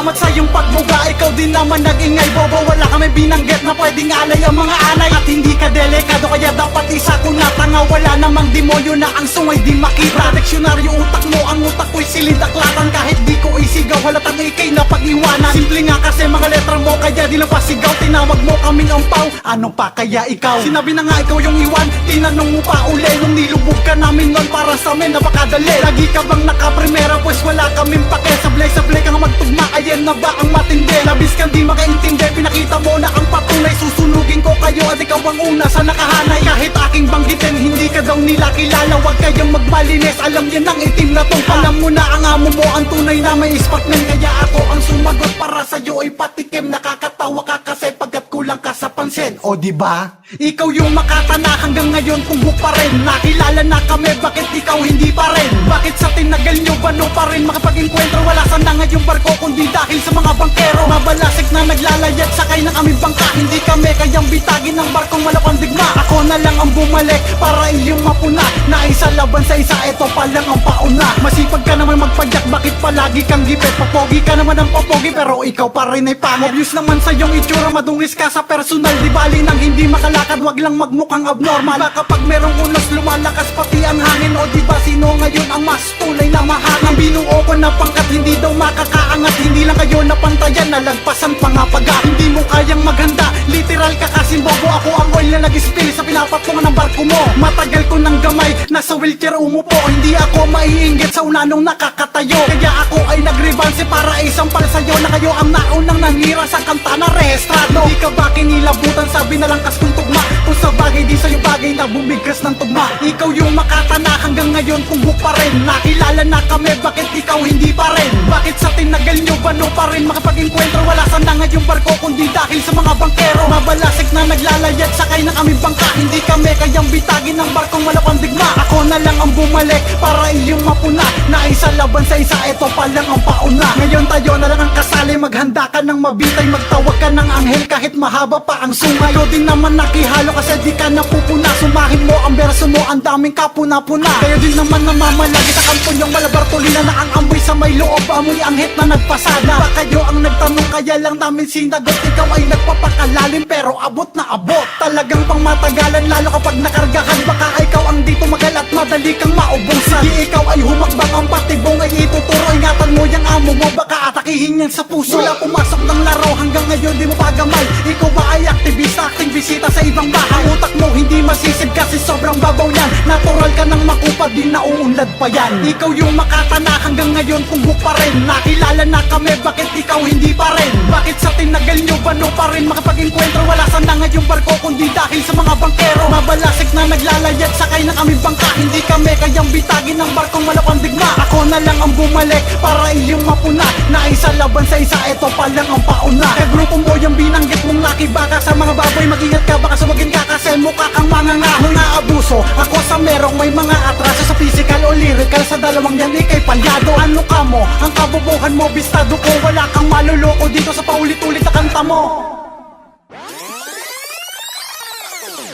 Salamat sa iyong pagbuga, ikaw din naman nag-ingay. Bobo, wala kami binanggit na pwedeng alay ang mga anay. At hindi ka delikado, kaya dapat isa ko na tanga. Wala namang demonyo na ang sungay di makita. Diksyonaryo utak mo, ang utak ko'y silindaklatan. Kahit di ko isigaw, halatang ikay na pag-iwanan. Simple nga kasi mga letra mo, kaya di lang pasigaw. Tinawag mo kaming ampaw, ano pa kaya ikaw? Sinabi na nga ikaw yung iwan, tinanong mo pa uli. Nung nilubog ka namin nun, para sa amin napakadali. Lagi ka bang nakaprimera, pues wala kaming pake. Sablay-sablay kang magtugma, ayan na ba ang matindi? Labis kang di makaintindi, pinakita mo na ang patunay. Susunugin ko kayo at ikaw ang una sa nakahanay. Kahit aking banggitin, hindi ka daw nila kilala. Huwag kayong magmalinis, alam yan ang itim na tong. Alam mo na ang amo mo, ang tunay na may spotman. Kaya ako ang sumagot para sa'yo ay patikim. Nakakatawa ka kasi pagkat kulang ka sa pansin. O diba? Ikaw yung makatana hanggang ngayon kumbuk pa rin. Nakilala na kami, bakit ikaw hindi pa rin? Bakit sa tinagal nyo bano pa rin makapag-enkwentro? Wala sana ngayong barko kundi dahil sa mga bangkero. Mabalasik na naglalayat sakay ng aming bangka. Hindi kami kayang bitagin ng barkong malapandigma. Ako na lang ang bumalik para iyong mapuna. Na isa laban sa isa, ito pa lang ang pauna. Masipag ka naman magpadyak, bakit palagi kang gipit? Papogi ka naman ang papogi, pero ikaw pa rin ay pangit. Obvious naman sa iyong itsura, madungis ka sa personal. Di bali nang hindi makalakad, wag lang magmukhang abnormal. Baka pag merong unos, lumalakas pati ang hangin. O diba sino ngayon ang mas tunay na mahangin? Ang binuo ko na pangkat, hindi daw makakaangat. Hindi lang kayo napantayan, nalagpasan pa nga paga. Hindi mo kayang maghanda, literal ka kasing bobo. Ako ang oil na nag-spill sa pinapatungan ng barko mo. Matagal ko ng gamay, nasa wheelchair umupo. Hindi ako maiinggit sa una nung nakakatayo. Kaya ako ay nagrebanse para isampal sa'yo na kayo ang naunang nanira sa kanta na rehistrado. Hindi ka ba kinilabutan, sabi na lang kas kung tugma. Kung sa bagay di sa'yo bagay na bumigkas ng tugma. Ikaw yung makatana hanggang ngayon kumbuk pa rin. Nakilala na kami, bakit ikaw hindi pa rin? Bakit sa tinagal nyo bano pa rin makapag-enkwentro? Wala sana ngayong barko kundi dahil sa mga bangkero. Mabalasik na naglalayat sakay ng aming bangka. Hindi kami kayang bitagin ng barkong malapandigma. Ako na lang ang bumalik para iyong mapuna. Na isa laban sa isa, ito pa lang ang pauna. Ngayon tayo na lang ang kasali, maghanda ka ng mabitay. Magtawag ka ng anghel kahit mahaba pa ang sungay. Ikaw din naman nakihalo kasi di ka napupuna. Sumahin mo ang verso mo, ang daming kapuna-puna. Kayo din naman namamalagi sa kampon yung malabartolina na ang amoy sa may loob. Amoy ang hit na nagpasada. Ba kayo ang nagtanong, kaya lang namin sinagot. Ikaw ay nagpapakalalim pero abot na abot. Talagang pang matagalan lalo kapag nakargahan. Baka ikaw ang dito magal at madali kang maubusan. Di ikaw ay humakbang, ang patibong ay ituturo. Ingatan mo yung amo mo, baka atakihin yan sa puso. Wala pumasok ng laro hanggang ngayon di mo pagamay. Ikaw ba ay aktivista, acting bisita sa ibang bahay? Utak mo hindi masisig kasi sobrang babaw yan. Natural ka ng makupad, di nauunlad pa yan. Ikaw yung makatana hanggang ngayon kumbuk pa rin. Nakilala na kami, bakit ikaw hindi pa rin? Bakit sa tinagal nyo bano pa rin makapag-enkwentro? Wala sana ngayong barko kundi dahil sa mga bangkero. Mabalasik na naglalayat sakay ng aming bangka. Hindi kami kayang bitagin ng barkong malapandigma. Ako na lang ang bumalik para iyong mapuna. Na isa laban sa isa, ito pa lang ang pauna. Kaya grupo mo yung binanggit mong nakibaka sa mga baboy. Mag-ingat ka, baka sumagin ka kasi mukha kang mangangahong na abuso. Ako sa merong may mga atraso sa physical o lyrical. Sa dalawang yan ikay palyado. Ano ka mo? Ang kabubuhan mo, bistado ko. Wala kang maluloko dito sa paulit-ulit na kanta mo.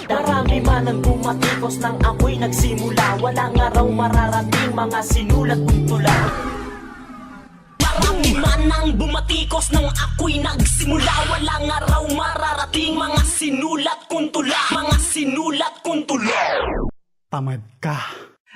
Darami man ang bumatikos nang ako'y nagsimula. Walang araw mararating mga sinulat kong tula. Darami man ang bumatikos nang ako'y nagsimula. Walang araw mararating mga sinulat kong tula. Mga sinulat kong tula. Tamad ka.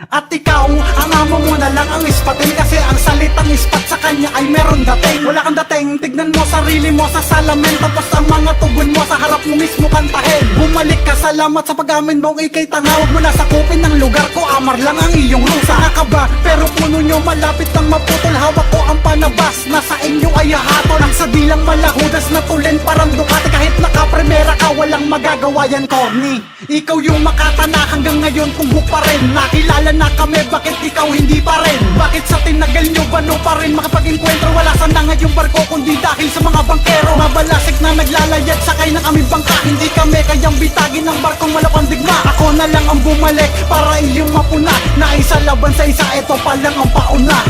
At ikaw, ang amo mo na lang ang ispatin. Kasi ang salitang ispat sa kanya ay meron dating. Wala kang dating, tignan mo sarili mo sa salamin. Tapos ang mga tugon mo sa harap mo mismo kantahin. Bumalik ka, salamat sa pag-amin mong ikay tanga. Huwag mo na sakupin ng lugar ko, amar lang ang iyong rusa. Nakaba, pero puno nyo malapit ng maputol. Hawak ko ang panabas, nasa inyo ay hahatol. Ang sa dilang malahudas na tulin parang Ducati. Kahit nakapremera ka, walang magagawa yan, corny. Ikaw yung makatana hanggang ngayon kumbuk pa rin. Nakilala na kami, bakit ikaw hindi pa rin? Bakit sa tinagal nyo bano pa rin makapag-enkwentro? Wala sana ngayong barko kundi dahil sa mga bangkero. Mabalasik na naglalayat sakay ng aming bangka. Hindi kami kayang bitagin ng barkong malapandigma. Ako na lang ang bumalik para iyong mapuna. Na isa laban sa isa, ito pa lang ang pauna.